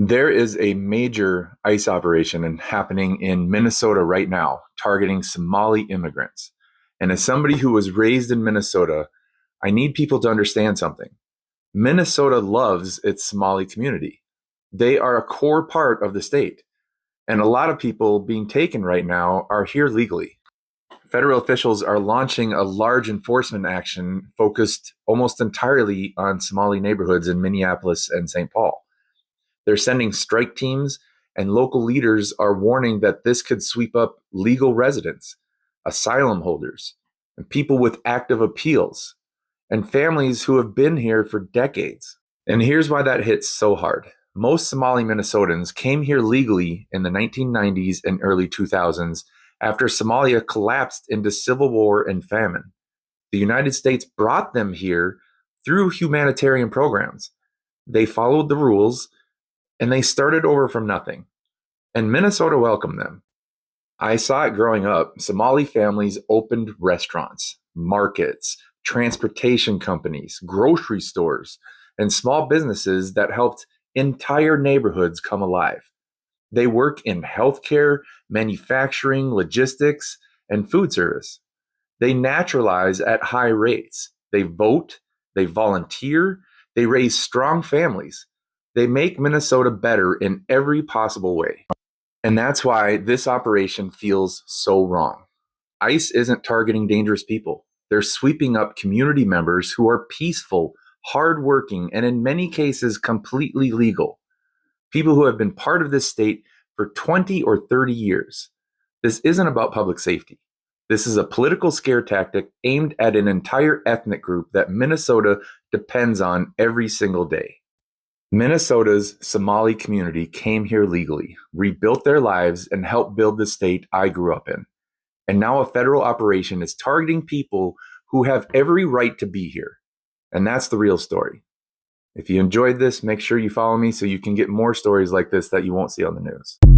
There is a major ICE operation happening in Minnesota right now, targeting Somali immigrants. And as somebody who was raised in Minnesota, I need people to understand something. Minnesota loves its Somali community. They are a core part of the state. And a lot of people being taken right now are here legally. Federal officials are launching a large enforcement action focused almost entirely on Somali neighborhoods in Minneapolis and St. Paul. They're sending strike teams, and local leaders are warning that this could sweep up legal residents, asylum holders, and people with active appeals, and families who have been here for decades. And here's why that hits so hard. Most Somali Minnesotans came here legally in the 1990s and early 2000s after Somalia collapsed into civil war and famine. The United States brought them here through humanitarian programs. They followed the rules and they started over from nothing. And Minnesota welcomed them. I saw it growing up. Somali families opened restaurants, markets, transportation companies, grocery stores, and small businesses that helped entire neighborhoods come alive. They work in healthcare, manufacturing, logistics, and food service. They naturalize at high rates. They vote, they volunteer, they raise strong families. They make Minnesota better in every possible way. And that's why this operation feels so wrong. ICE isn't targeting dangerous people. They're sweeping up community members who are peaceful, hardworking, and in many cases, completely legal. People who have been part of this state for 20 or 30 years. This isn't about public safety. This is a political scare tactic aimed at an entire ethnic group that Minnesota depends on every single day. Minnesota's Somali community came here legally, rebuilt their lives, and helped build the state I grew up in. And now a federal operation is targeting people who have every right to be here. And that's the real story. If you enjoyed this, make sure you follow me so you can get more stories like this that you won't see on the news.